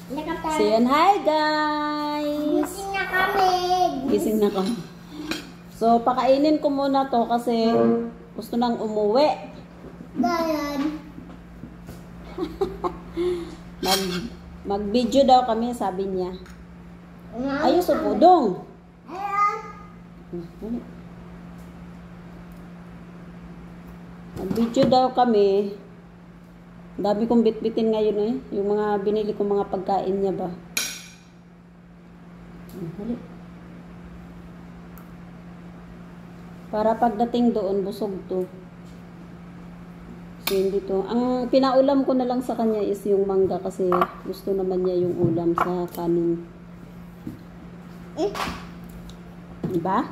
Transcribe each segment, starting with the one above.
Say hi guys! Gising na kami. Gising na kami. So, pakainin ko muna to kasi gusto nang umuwi. Dayan. Mag-video daw kami, sabi niya. Ayos o pudong. Ayan. Mag-video daw kami. Dami kong bitbitin ngayon eh. Yung mga binili kong mga pagkain niya ba. Para pagdating doon, busog to. So, hindi to. Ang pinaulam ko na lang sa kanya is yung mangga kasi gusto naman niya yung ulam sa kanin. Diba?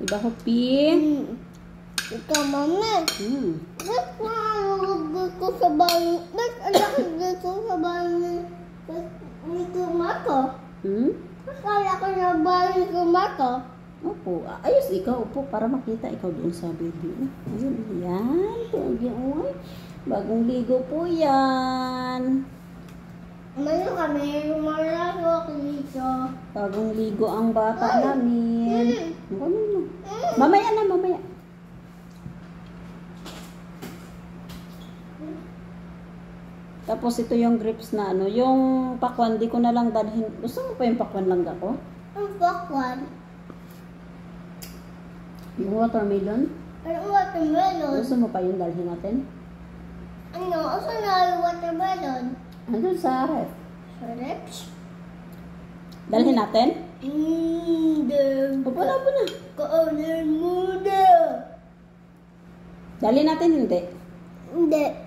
Diba, Hopi? Ikaw, mama. Ba't nalulog ko sa bahay? Ba't anak dito sa bahay ni Kumato? Akala ko na bahay ni Kumato. Opo. Ayos, ikaw. Opo, para makita ikaw doon sa baby. Ayun, yan. Bagong ligo po yan. Ano kami? Malaro ako dito. Bagong ligo ang bata namin. Mamaya na, mamaya. Tapos ito yung grapes na ano, yung pakwan, di ko na lang dalhin. Gusto mo pa yung pakwan lang ako? Ang bakwan. Yung watermelon? Ang watermelon. Gusto mo pa yung dalhin natin? Ano? Asa na yung watermelon? Andun sa ref. Sa reps? Dalhin natin? Hindi. Opo na. Kaanin mo na. Dalhin natin, hindi. Hindi.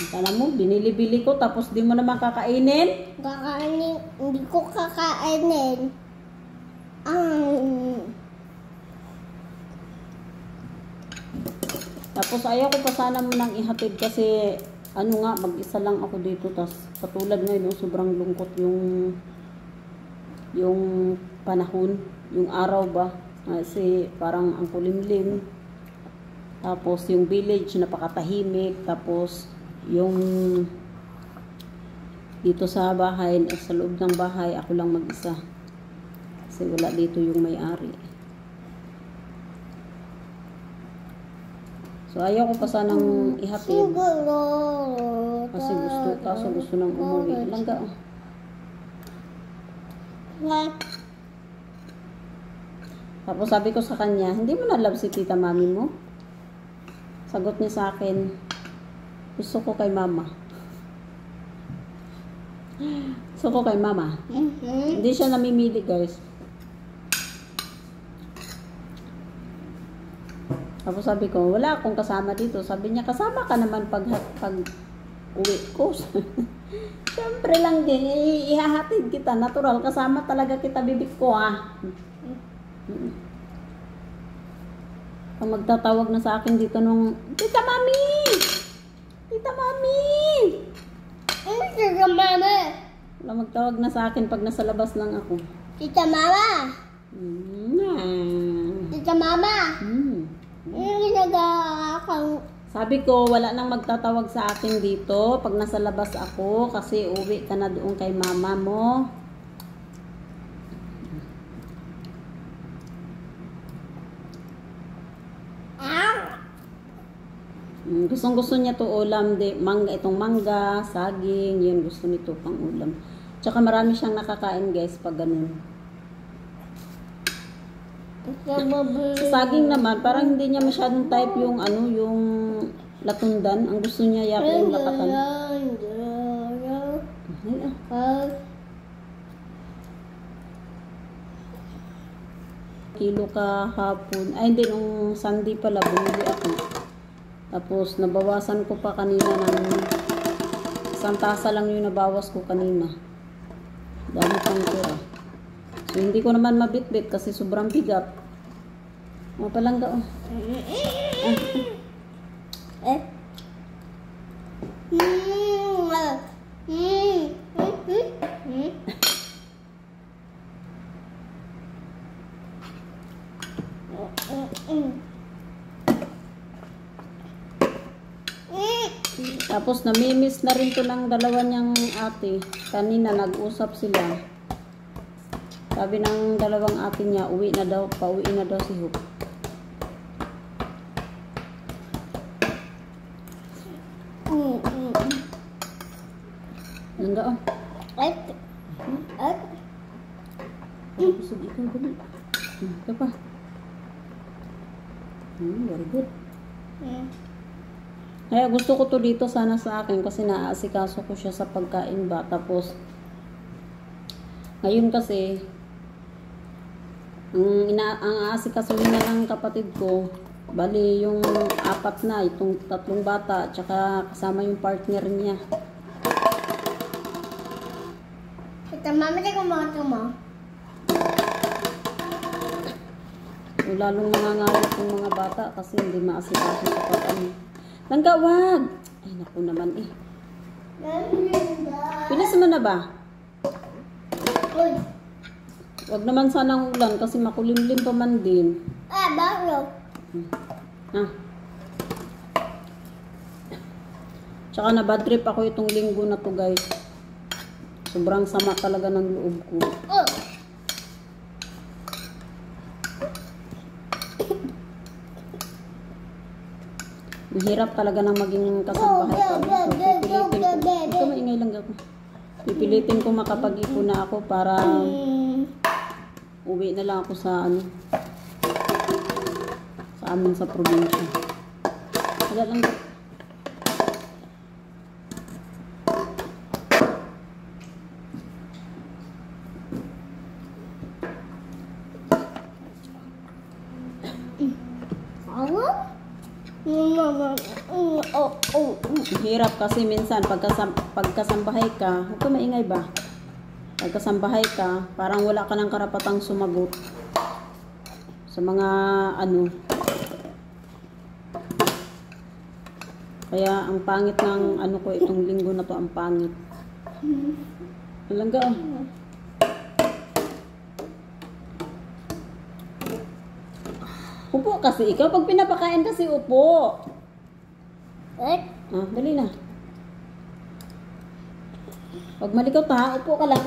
Alam mo, binili-bili ko tapos di mo naman kakainin. Kakainin. Hindi ko kakainin. Tapos ayaw ko pa sana mo nang ihatid kasi ano nga, mag-isa lang ako dito. Tapos katulad ngayon, sobrang lungkot yung panahon, yung araw ba. Kasi parang ang kulimlim. Tapos yung village napakatahimik. Tapos yung dito sa bahay, sa loob ng bahay, ako lang mag-isa. Kasi wala dito yung may-ari. So ayaw ko pa sanang ihatid. Kasi gusto nang umuwi. Langga. Tapos sabi ko sa kanya, hindi mo na love si tita mami mo? Sagot niya sa akin, gusto ko kay mama. Gusto ko kay mama. Hindi siya namimili, guys. Tapos sabi ko, wala akong kasama dito. Sabi niya, kasama ka naman pag uwi ko. Siyempre lang din, ihahatid kita. Natural, kasama talaga kita, bibig ko Ang magtatawag na sa akin dito nung, Tita Mami! Tita Mami! Tita Mama! Wala magtawag na sa akin pag nasa labas lang ako. Tita Mama! Tita Mama! Yung ginagawa kang... Sabi ko, wala nang magtatawag sa akin dito pag nasa labas ako kasi uwi ka na doon kay mama mo. Gustong-gusto niya to ulam, itong mangga, saging, yun gusto nito pang ulam. Tsaka marami siyang nakakain guys pag ganun. Sa saging naman, parang hindi niya masyadong type yung yung latundan. Ang gusto niya yata yung lakatan. Kilo kahapon. Ay hindi, nung Sunday pala bumili ako. Tapos nabawasan ko pa kanina ng isang tasa lang yung nabawas ko kanina. Dami pang tira. So hindi ko naman mabitbit kasi sobrang bigat. O palangga Tapos Tapos namimiss na rin to ng dalawa niyang ate. Kanina nag-usap sila. Sabi ng dalawang ate niya, pauwi na daw si Hope. Nanda oh. Busog ikaw, dali. Ito pa. Very good. Kaya gusto ko to dito sana sa akin kasi naaasikaso ko siya sa pagkain ba. Tapos, ngayon kasi, ang aasikasuhin na ng kapatid ko, bali yung 4 na, itong 3 bata, tsaka kasama yung partner niya. Ito, mami, tingnan mo ito mo. So, lalong nangangalit yung mga bata kasi hindi maasikaso sa pag-ano. Langgawag! Ay, naku naman eh. Pinas mo na ba? Uy. Wag naman sanang ulan kasi makulimlim pa man din. Bakit? Ha? Tsaka na bad trip ako itong linggo na to guys. Sobrang sama talaga ng loob ko. Mahirap talaga nang maging kasambahay ko. Pipilitin ko. Ito maingay lang ako. Pipilitin ko makapag-ipon na ako para uwi na lang ako sa sa amin sa probinsya. Wala lang ako. Hirap kasi minsan pagkasambahay ka, huwag ka maingay ba? Pagkasambahay ka, parang wala ka ng karapatang sumagot sa mga Kaya ang pangit ng ko itong linggo na to, ang pangit. Alangga oh. Upo kasi ikaw. Pag pinapakain kasi upo. Dali na. Pag malikot ha, upo ka lang.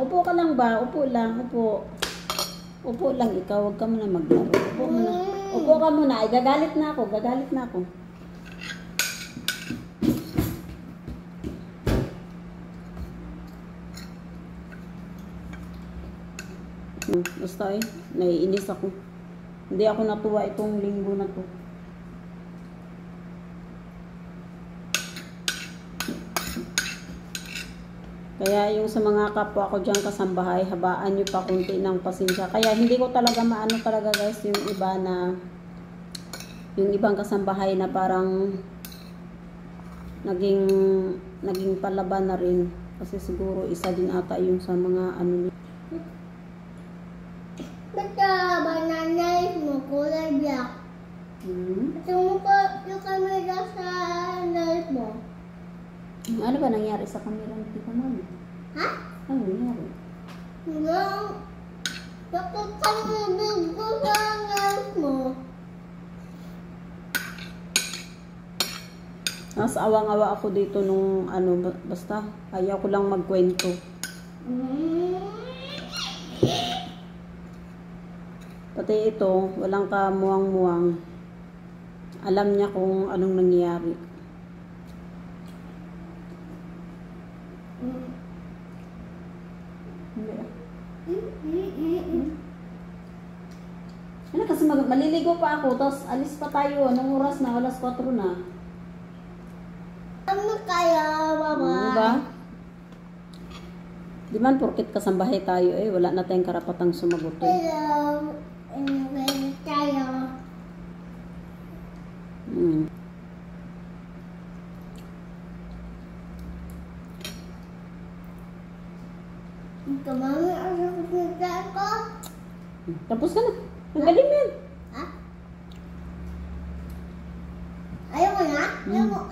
Upo ka lang ba? Upo lang, upo. Upo lang ikaw. Huwag ka muna maglaro. Upo muna. Upo ka muna. Ay, gagalit na ako. Basta naiinis ako. Hindi ako natuwa itong linggo na to. Kaya yung sa mga kapwa ko dyan kasambahay, habaan nyo pa kunti ng pasensya. Kaya hindi ko talaga maano talaga guys yung ibang kasambahay na parang naging palaban na rin. Kasi siguro isa din ata yung sa mga Basta banana mo kulay black. Ito mo pa yung camera sa knife mo. Ano ba nangyari sa camera ni Tita Mami? Ha? Ano nangyari? Nakakalimutan ko sa knife mo. Awang-awa ako dito nung basta ayaw ko lang magkwento. Pati ito, walang kamuwang-muwang. Alam niya kung anong nangyari. Ano kasi maliligo pa ako, tapos alis pa tayo. Anong oras na? Alas 4 na. Ano kaya, Mama? Diba? Di man porkit kasambahay tayo wala na tayong karapatang sumagot Hello. Anyway, tayo. Ito, Mami, ano sa ko? Tapos ka na. Magaling yan. Ha? Ayaw mo na?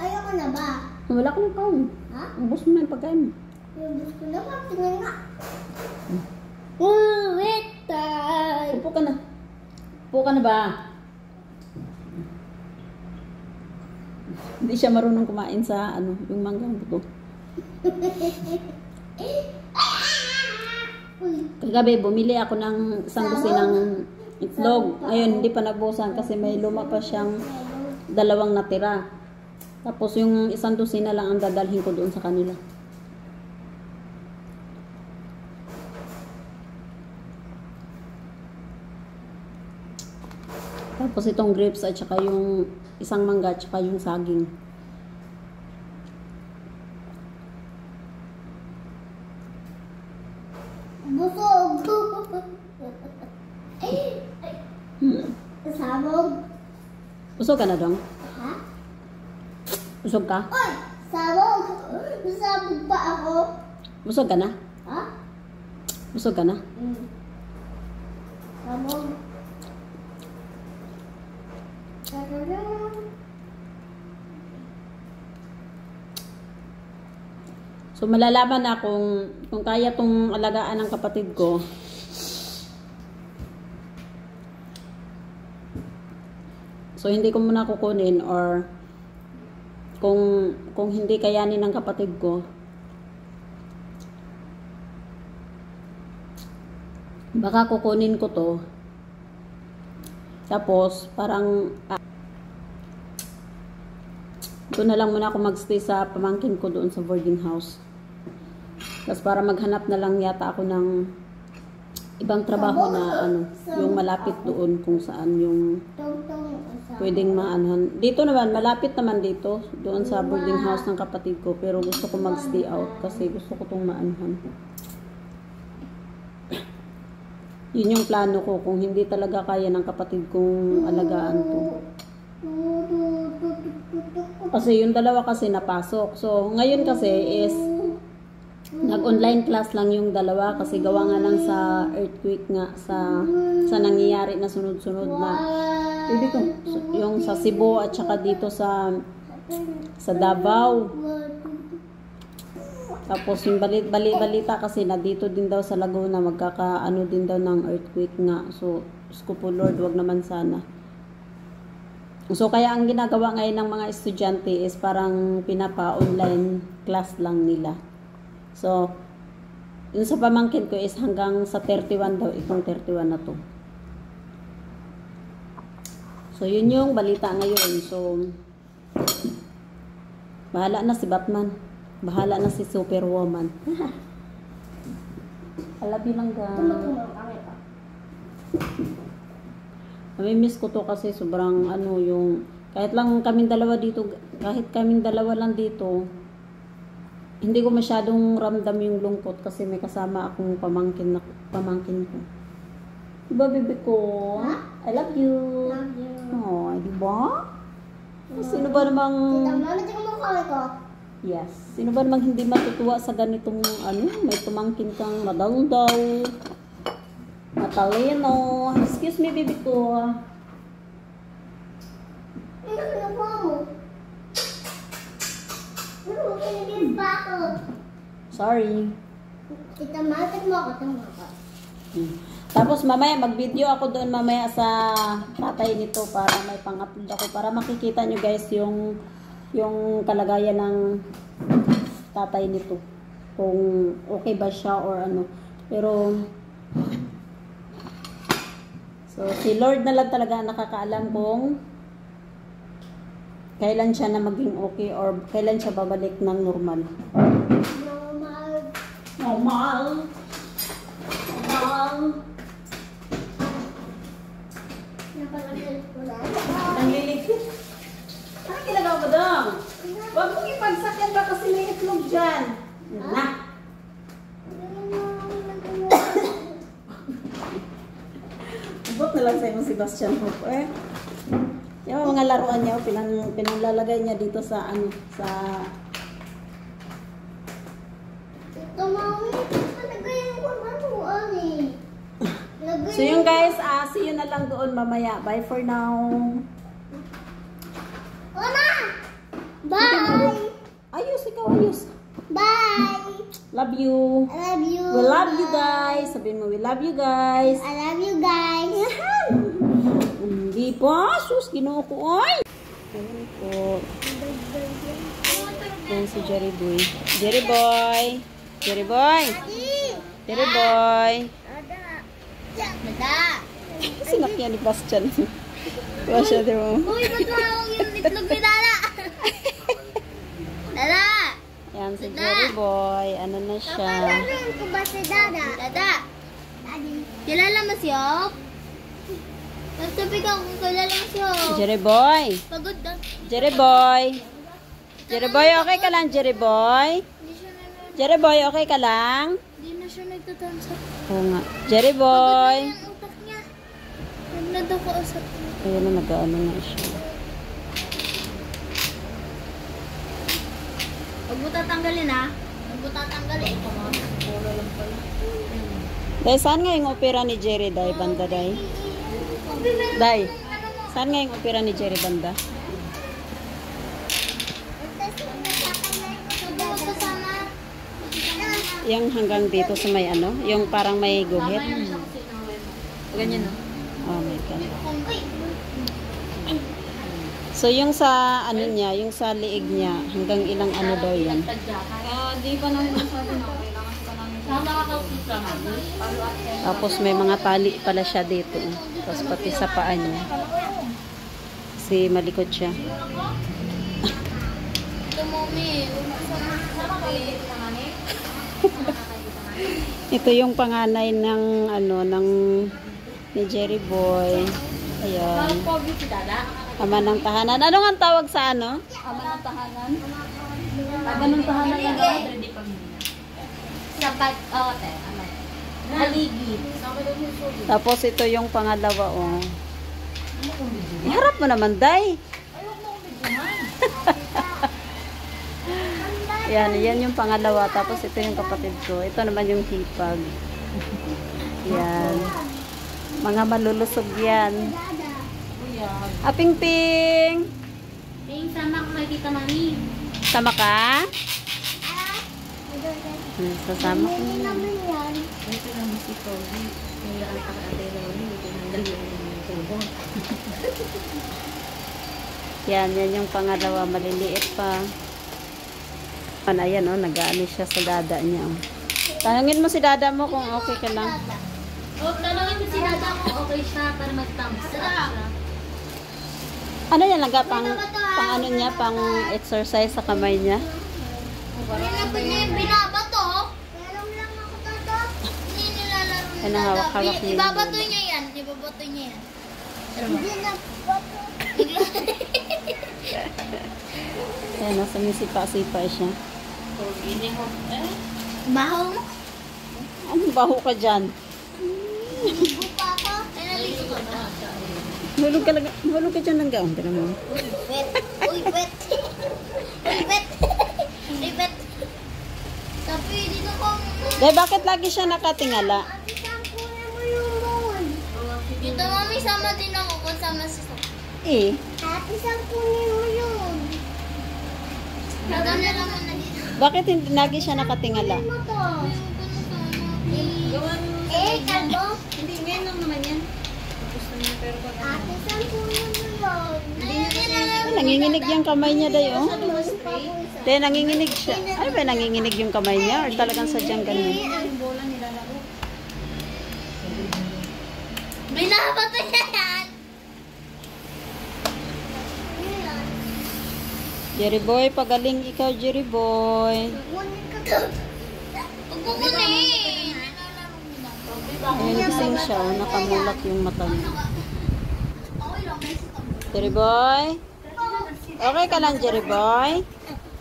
Ayaw mo na ba? Wala ko ng kaon. Ha? Ubus mo na yung pagkain mo. Yung gusto na ba? Tingnan nga. Wait time. Upo ka na. Upo ka na ba? Hindi siya marunong kumain sa ano, yung manggang buto. Kagabi, bumili ako ng isang dosenang itlog. Ngayon, hindi pa nabusan kasi may luma pa siyang 2 natira. Tapos yung isang dosena lang ang dadalhin ko doon sa kanila. Tapos itong grapes at saka yung isang mangga at saka yung saging. Busog. Sabog. Busog ka na dong? Ha? Busog ka? Oy! Sabog! Sabog pa ako. Busog ka na? Ha? Busog ka na? Sabog. So malalaman na kung kaya tong alagaan ng kapatid ko. So hindi ko muna kukunin, or kung hindi kayanin ng kapatid ko, baka kukunin ko to. Tapos parang doon na lang muna ako magstay sa pamangkin ko doon sa boarding house. Tapos para maghanap na lang yata ako ng ibang trabaho na ano, yung malapit doon kung saan yung pwedeng maanohan. Dito naman, malapit naman dito, doon sa boarding house ng kapatid ko. Pero gusto ko magstay out kasi gusto ko itong maanohan. Yun yung plano ko, kung hindi talaga kaya ng kapatid kong alagaan to. Kasi yung 2 kasi napasok. So, ngayon kasi is nag-online class lang yung 2 kasi gawa nga lang sa earthquake nga sa nangyayari na sunod-sunod na. Dito, yung sa Cebu at saka dito sa Davao. Tapos yung balita kasi na dito din daw sa Laguna magkakaano din daw ng earthquake nga. So, Diyos ko po Lord, wag naman sana. So, kaya ang ginagawa ngayon ng mga estudyante is parang pinapa-online class lang nila. So, yun sa pamangkin ko is hanggang sa 31 daw, itong 31 na to. So, yun yung balita ngayon. So, bahala na si Batman. Bahala na si Superwoman. Alabi lang ga. Namimiss ko to kasi sobrang ano yung kahit lang kaming 2 dito, kahit kaming 2 lang dito, hindi ko masyadong ramdam yung lungkot kasi may kasama akong pamangkin ko. Diba, bebe ko? I love you. Love you. Oh, diba? Sino ba namang Yes. Sino ba namang hindi matutuwa sa ganitong ano, may pamangkin kang madaldaw, matalino. Excuse me, baby ko. Sorry. Itamatik mo ako. Tapos mamaya mag-video ako doon mamaya sa tatay nito para may pang-upload ako para makikita nyo guys yung kalagayan ng tatay nito. Kung okay ba siya or ano. Pero so si Lord na lang talaga nakakaalam kung kailan siya na maging okay or kailan siya babalik ng normal. Normal. Nangliligpit. Ano ginagawa mo dong? Huwag mong ipagsakyan ba kasi may itlog dyan. Na. Abot na lang sa'yo Sebastian Hope eh. Yung mga laruan niya, pinanglalagay niya dito sa ano, sa So yun guys, see you na lang doon mamaya. Bye for now. Mama! Bye! Ayos, ikaw ayos. Bye! Love you. I love you. We love you guys. Sabihin mo, we love you guys. I love you guys. Hindi pa. Sus, ginoo ko. Ay! Ayun po. Yan si Jerry Boy. Jerry Boy! Jerry Boy! Jerry Boy! Dada. Sinakyan ni Bastian. Tuwa siya, di mo? Uy, ba't mawag yung itlog ni Dada? Dada! Yan si Jerry Boy. Ano na siya? Kapalaran ko ba si Dada? Dada! Kilala mo si Hop? Nagsabi ka kung kilala mo si Hop. Jerry Boy! Pagod na. Jerry Boy! Jerry Boy, okay ka lang, Jerry Boy? Jerry Boy, okay ka lang? Hindi na siya nagtatansa. Oo nga. Jerry Boy! Pagod na yung utak niya. Huwag na daw kausap niya. Ayan na, nag-ano na siya. Huwag mo tatanggalin ha. Huwag mo tatanggalin. Polo lang pala. Day, saan nga yung opera ni Jerry, Day? Banda, Day? Day, saan nga yung opera ni Jerry, Banda? Yung hanggang dito sa may ano? Yung parang may guhit? Ganyan no? Oh my God. So, yung sa ano niya, yung sa liig niya, hanggang ilang ano daw yan? Di pa namin masabi na kailangan pa namin. Nakakausa namin. Tapos may mga tali pala siya dito. Tapos pati sa paa niya. Si malikot siya. Ito mommy. Ito yung panganay ng ano ng ni Jerry Boy. Ayan. Pogi si Dada. Ama ng tahanan. Ano nga ang tawag sa ano? Ama ng tahanan. Ama ng tahanan na ready pa muna. Sapat, te, ano? Haligi. Tapos ito yung pangalawa, oh. Iharap mo naman, Day. Yan yung pangalawa. Tapos ito yung kapatid ko. Ito naman yung hipag. Yan. Mga malulusog yan. Aping Ping! Ping, sama ko kay Tita Mami. Sama ka? Sasama ko. Ito naman si Kobe. Yung laan ka kay Loli. Tinanggal yung tubo. Yan yung pangalawa. Maliliit pa. Ayan, oh, nag-aano siya sa dada niya. Oh. Tanungin mo si dada mo kung okay ka lang. Tanungin mo si Dada kung okay siya para mag-thumbs up siya. Ano yan, pang ano niya, pang exercise sa kamay niya? Kaya pa niya yung binabato. Meron lang ako Dada. Hindi nilalaro ni Ay, Dada. nahawak-hawak niya. Ibabato niya yan. Ibabato niya yan. Hindi na bato. Ayan, nasa misipa-sipa siya. Baho mo? Anong baho ka dyan? Ligo pa ako. Ay, naligo ko na. Hulog ka dyan ng gaon. Tira mo. Wet. Uy, wet. Uy, wet. Uy, wet. Tapi, dito ko. Dahil bakit lagi siya nakatingala? Ate, sampunan mo yung bawal. Dito, mami, sama din ako kung sama si Eh, Ate, sampunin mo yun. Nagana naman na dito. bakit hindi lagi siya nakatingala? Mo to. Kalbo? Hindi, ngayon lang naman yan. Ate, sampunin mo yun. Nanginginig yung kamay niya, Day, oh. Dahil nanginginig siya. Ano ba nanginginig yung kamay niya? Or talagang sadyang ganun? Binabato niya yan. Jerry Boy, pagaling ikaw, Jerry Boy. Huwag mo kunin. Ayun, gising siya, oh. Nakamulat yung mata niya. Okay lang. Jerry Boy? Okay ka lang, Jerry Boy?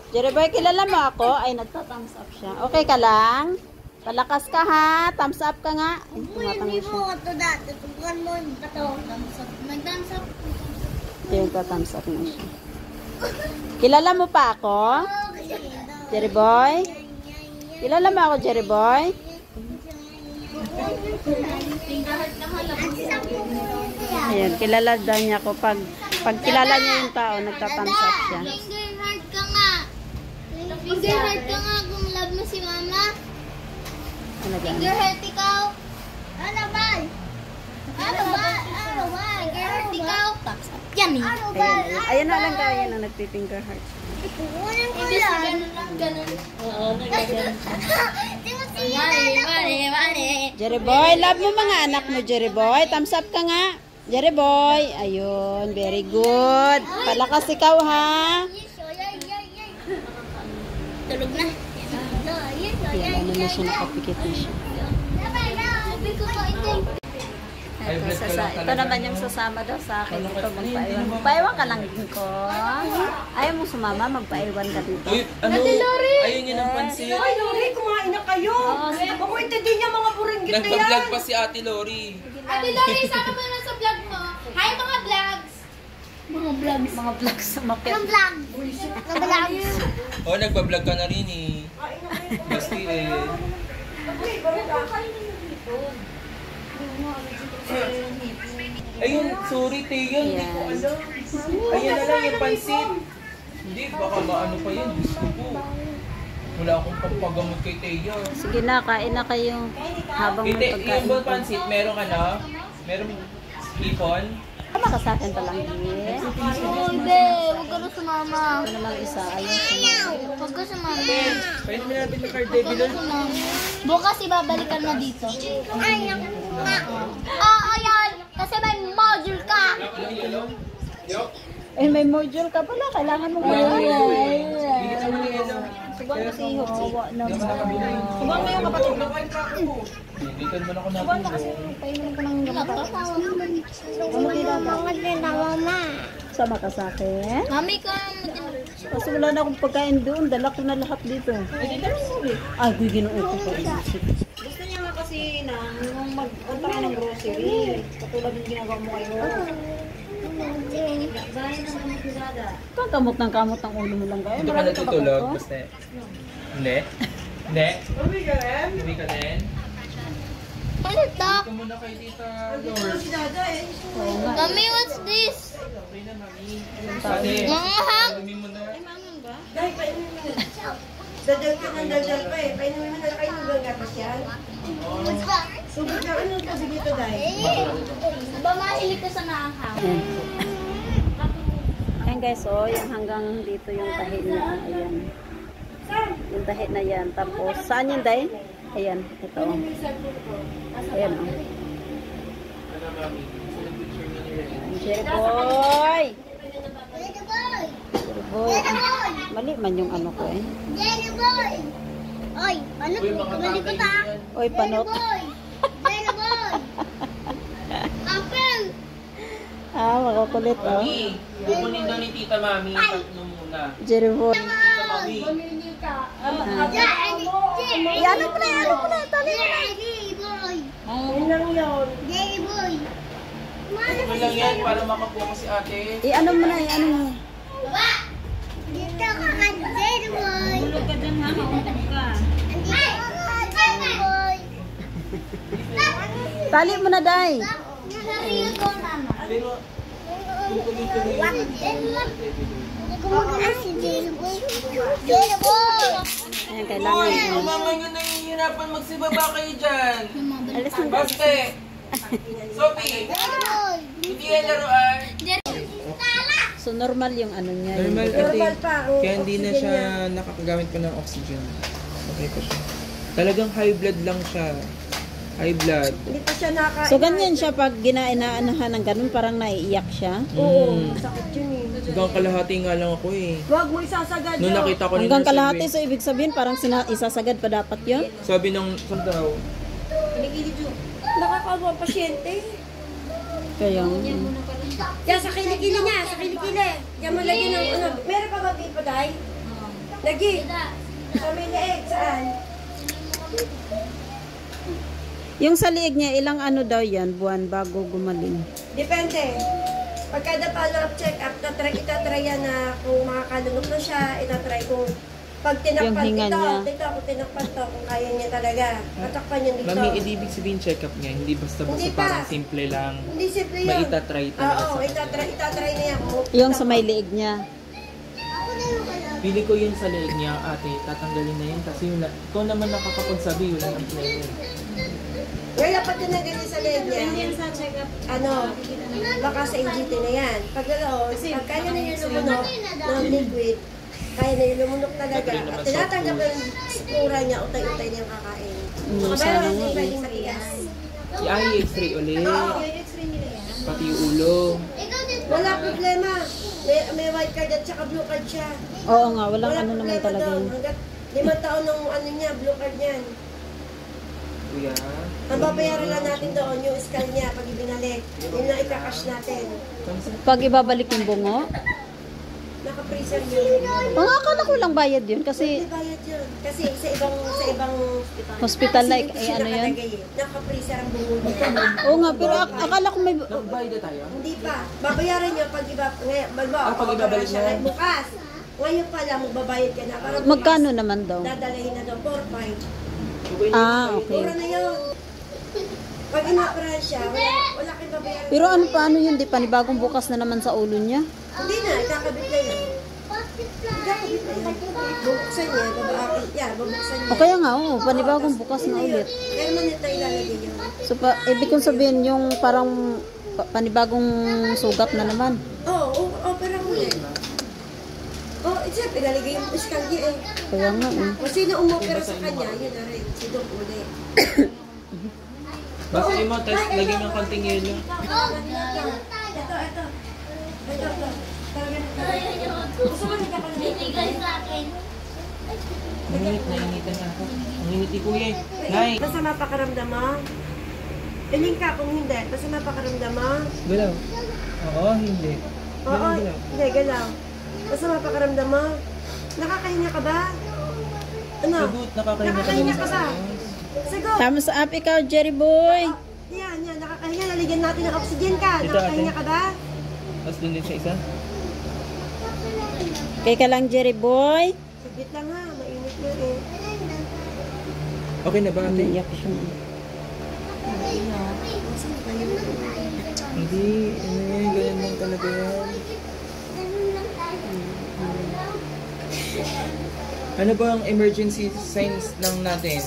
Jerry Boy, kilala mo ako? Ay, nagta-thumbs up siya. Okay ka lang? Palakas ka, ha? Thumbs up ka nga. Ay, tumatango siya. ito dati. Tutukan mo ito. Nag-thumbs up. Ayun, ta-thumbs up na siya. Kilala mo pa ako? Jerry Boy? Kilala mo ako, Jerry Boy? Ayan, kilala daw niya ako. Pag kilala niya yung tao, nagta-thumbs up siya. Finger heart ka nga. Finger heart ka nga kung love mo si mama. Talaga. Finger heart ikaw. Ano ba? Ano ba? Ano ba? Finger heart ikaw. Yan eh. Ayan, ayan na lang daw yan ang nagpi-finger heart. Walang ulan. Ganun. Oo, nagagano. Jerry Boy, love mo mga anak mo, Jerry Boy. Thumbs up ka nga. Jerry Boy. Ayun, very good. Palakas ikaw, ha? Tulog na. Yan, ano na siya, nakapikit na siya. Ito naman yung sasama daw sa akin. Ito, magpaiwan. Magpaiwan ka lang din ko. Ayaw mo sumama, magpaiwan ka dito. Uy, ano? Ayun yun ang pansin. Ay, Lori, kumain na kayo. Ako hindi niya mga buringgit na yan. Nagpa-vlog pa si Ate Lori. Ate Lori, sama mo naman sa vlog mo. Hi mga vlogs! Mga vlogs sa makit. Oh, nagpa-vlog ka na rin eh. Basti eh. Ayun, sorry Teo, hindi ko alam. Ayun na lang yung pansit. Hindi, baka maano pa yun. Diyos ko po. Wala akong pampagamot kay Teo. Sige na, kain na kayo. Habang may pagkain. Yung bang pansit, merong ano? Merong hipon? Tama ka sa akin talang eh. Oh, be, huwag ka na sumama. Ito naman isa. Ayun. Huwag ka sumama. Pwede mo natin na card Debbie nun? Bukas ibabalikan na dito. Ayan! Kasi may module ka! Eh, may module ka pala. Kailangan mo ba? Bigyan sa mga yan. Subang kasi hawa naman. Subang na yung kapatid mo. Bibitan mo na ako natulog. Painom ko ng gamot. Sama ka sa akin? Mami ka, Kasi wala na akong pagkain doon. Dala ko na lahat dito. Ay, kuy ginoo ko pa. Gusto niya nga kasi na nung magpunta ka ng grocery. Katulad yung ginagawa mo ngayon. Gaya ng gamot ni Dada. Ito ang kamot ng ulo mo lang kayo. Hindi ka natutulog, basta. Hindi? Hindi? Uwi ka din? ano to? Ito muna kay Tita Lord. Si Dada eh. Mami, what's this? Okay na, mami. Sali. Manghang? Alumin mo na. Dahil painumin mo na. Dadal ka ng dadal pa eh. Painumin mo na kayo ng gatas yan. Sugod na ano yung tubig ito dahil. Ba mahilig ka sa manghang? Ayan guys, oh, yung hanggang dito yung tahi niya. Ayan. Yung tahi na yan. Tapos, saan yung dahi? Ayan, ito. Ayan, oh. Jerry Boy! Jerry Boy. Mali man yung ano ko eh. Jenny boy! Oy, ano ko? Malikot ha? Oy, panot. Jenny boy! Apple! Ah, makukulit, oh. Mami, kukunin daw ni Tita Mami. Tatlo muna. Jerry Boy. Tita Mami. Yan, ano mo na, ano mo na. Tali mo na. Jenny boy! Yun lang yun. Jenny boy! Ano lang yan para makakuha ko si ate. Ano mo na, ano mo. Dito ka ka, Jenny boy! Tulog ka dyan ha, mautog ka. Dito ka ka, Jenny boy! Tali mo na, Day. Narinig ko mama. Pero, Hindi ko magana si Jenny boy. Jenny boy! Ayan, kailangan. Uy, mama nyo nahihirapan magsibaba kayo dyan. Alis na. Baste. Sophie, Jenny boy! hindi yan laruan. So, normal yung ano niya. Normal yung- kasi. Normal pa, ang Kaya hindi na oxygen siya nakakagamit pa ng oxygen. Okay pa siya. Talagang high blood lang siya. High blood. Hindi pa siya nakain. So, ganyan siya pag ginainaanahan ng ganun, parang naiiyak siya. Oo, sakit yun eh. Hanggang kalahati nga lang ako eh. Huwag mo isasagad Nung yun. nakita ko ni Hanggang Nurse kalahati, Edwin, so ibig sabihin parang isasagad pa dapat yun? sabi ng daw, Nakakawa ang pasyente. Kaya, Yan, sa kilikili niya, sa kilikili. Yan mo lagyan ng ano. Meron pa ba dito, Day? Lagi. Sa may leeg, saan? yung sa liig niya, ilang ano daw yan, buwan bago gumaling? Depende. Pagka the follow-up check-up, itatry yan na kung makakalunok na siya, itatry kung pag tinakpan Yung hinga ito, niya. dito ako tinakpan to, kung kaya niya talaga. Tatakpan yun dito. Mami, ibig sabihin check-up niya, hindi basta-basta Hindi pa. parang simple lang. Hindi simple yun. Maitatry talaga Oo, sa itatry na yan. Yung sa may liig niya. Pili ko yun sa leeg niya, ate, tatanggalin na yun kasi yun, ikaw naman nakakapagsabi, yun ang player. Kaya dapat yun na ganyan sa leg niya. Hindi sa check-up. Ano, baka sa NGT na yan. Pag kaya na yan lumunok ng liquid, Kaya na yung lumunok talaga. Patuloy naman At sa tinatanggap food. ng sikura niya, utay-utay niyang kakain. Sana Pero nga hindi eh. pwedeng matigas. I-X-ray ulit. I-X-ray nila yan. Pati yung ulo. Wala problema. May white card at saka blue card siya. Oo nga, walang Wala ano naman problema talaga doon. yun. Hanggat 5 taon ng ano niya, blue card niyan. Kuya. Ang babayaran lang natin doon, yung skull niya pag ibinalik. Yun lang ikakash natin. Pag ibabalik yung bungo, Naka-freezer yun. mga akala ko lang bayad yun kasi May bayad yun. Kasi sa ibang hospital like, kasi eh ano yun? nakalagay eh. Naka-freezer ang bungo niya. Oo nga, pero akala ko may... Nagbayad na tayo? Hindi pa. Babayaran niyo pag Pag ibabalik siya. na? Bukas. Ngayon pa lang, magbabayad ka na. Para Magkano naman daw? dadalahin na daw, 4-5. Ah, okay. Mura na yun. Pag inoperahan siya, wala kang babayaran. Pero ano paano yun? Di panibagong bukas na naman sa ulo niya? Hindi na, ikakabit na yun. Ikakabit na yun. Bubuksan niya, babuksan niya. O kaya nga, oo, panibagong bukas na ulit. Permanent na ilalagay yun. So, ibig kong sabihin yung parang panibagong sugat na naman. Oo, opera ulit. Oh, siyempre, ilalagay yung skull niya eh. Kaya nga, eh. Kung sino umopera sa kanya, yun na rin. Si Doc ulit. Basta mo, tapos lagyan ng konting yelo. Nainitan na ako. Ang init ni Kuya eh. Nay! Basta mapakaramdam mo. Piling ka kung hindi. Basta mapakaramdam mo. Galaw. Oo, hindi. Oo, hindi, galaw. Basta mapakaramdam mo. Nakakahinga ka ba? Ano? Sagot, nakakahinga ka Nakakahinga naman ka sa ba? ayos. Sagot. Thumbs up ikaw, Jerry Boy! Yan, nakakahinga. Lalagyan natin ng oxygen ka. Ito, Nakakahinga ate. ka ba? Tapos dun din sa isa. Kaya ka lang, Jerry Boy! Saglit lang ha. Mainit na eh. Okay na ba ate? Iyak siya. Hindi, ano yan, ganyan lang talaga yan. Ano ba ang emergency signs lang natin?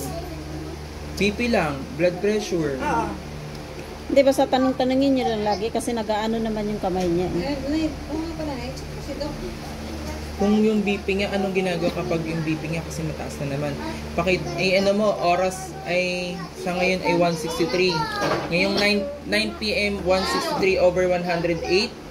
BP lang, blood pressure. Oo. Hindi ba sa tanong-tanongin niyo lang lagi kasi nag-aano naman yung kamay niya. Eh. Kung yung BP niya, anong ginagawa kapag yung BP niya kasi mataas na naman? Ano mo, oras ay sa ngayon ay 163. Ngayong 9 p.m. 163/108.